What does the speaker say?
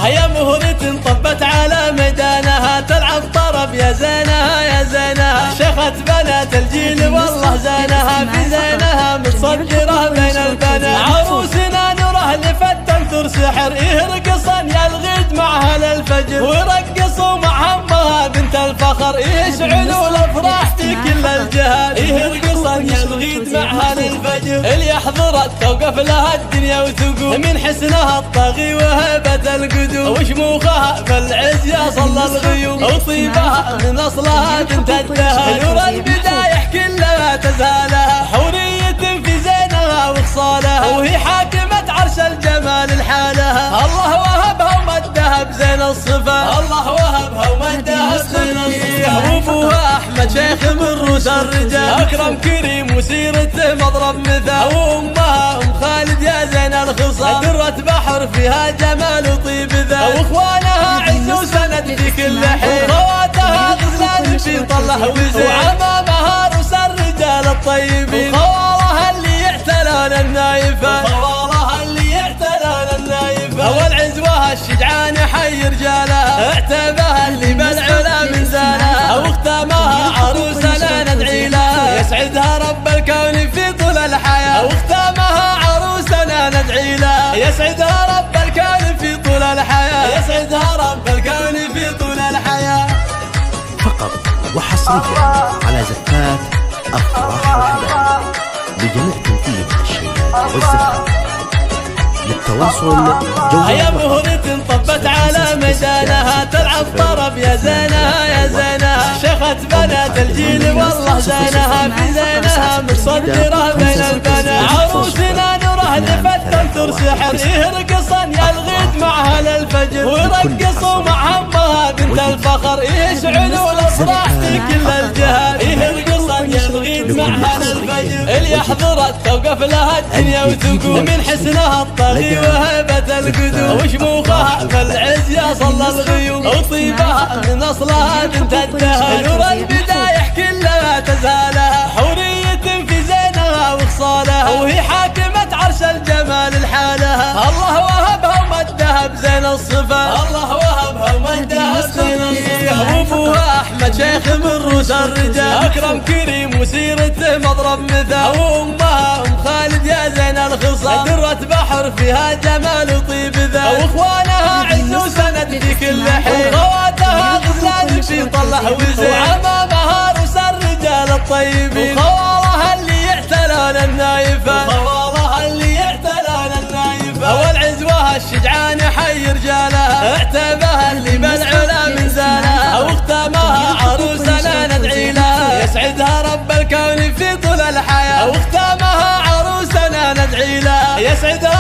هيا مهرة طبت على ميدانها تلعب طرب يا زينها يا زينها، شيخة بنات الجيل والله زينها في زينها متصدرة بين البنات، عروسنا نوره لفتنتر سحر يرقصن يلغيد معها للفجر ويرقصوا مع امها بنت الفخر يشعلوا الافراح في كل الجهات، يرقصن يلغيد معها للفجر اللي يحضرت توقف لها الدنيا وتقوم من حسنها الطاغي وهبة القدوم وشموخها في العز يا صلى الغيوم وطيبها من اصلها بنت الدهر نور البدايح كلها تزهالها حورية في زينها وخصالها وهي حاكمة عرش الجمال لحالها الله وهبها ومدها بزين الصفات الله وهبها ومدها بزين الصفات وابوها احمد شيخ من روس الرجال اكرم كريم وسيرته مضرب مثال وامها ام خالد يا زين الخصال درة بحر فيها جمال وطيب ذات واخوانها عز وسند في كل حين وخواتها غزلان في طله وزين وعمامها روس الرجال الطيبين وخوالها اللي يعتلون النايفات وخوالها اللي يعتلون النايفات والعزوها الشجعان حي رجالها اعتبها اللي بالعلا من زالها واختامها عروسنا ندعي لها يسعدها رب الكون في طول الحياة واختامها عروسنا ندعي لها يسعدها رب الكون في طول الحياة يسعدها رب الكون في طول الحياة. فقط وحصريا على زفات أفراح الحبايب لجميع تنفيذ الشيلات والزفات. للتواصل هيا مهرة طبت على ميدانها تلعب طرب يا زينها يا زينها، شيخة بنات الجيل والله زينها في زينها متصدرة بين البنات عروسنا نوره لفتنتر سحر يرقصن يلغيد معها للفجر ويرقصوا مع امها بنت الفخر يشعلوا الافراح في كل الجهات يرقصن يلغيد معها للفجر اللي يحضرت توقف لها الدنيا وتقوم من حسنها الطاغي وهبة القدوم وشموخها في العز يا صلى الغيوم وطيبها من اصلها بنت الدهر نور البدايح كلها تزهالها حورية في زينها وخصالها وهي حاكمة عرش الجمال لحالها الله وهبها ومدها بزين الصفات الله وهبها ومدها بزين الصفات وابوها احمد شيخ من روس الرجال اكرم كريم وسيرته مضرب مثال وامها ام خالد يا زين الخصال درة بحر فيها جمال وطيب ذات واخوانها عز وسند في كل حين وخواتها غزلان في طله وزين وعمامها روس الرجال الطيبين وخوالها اللي يعتلون النايفات وخوالها اللي يعتلون النايفات والعزوها الشجعان حي رجالها اعتبها اللي بالعلا من زالها واختامها عروسنا ندعي لها يسعدها رب الكون في طول الحياة واختامها عروسنا ندعي لها يسعدها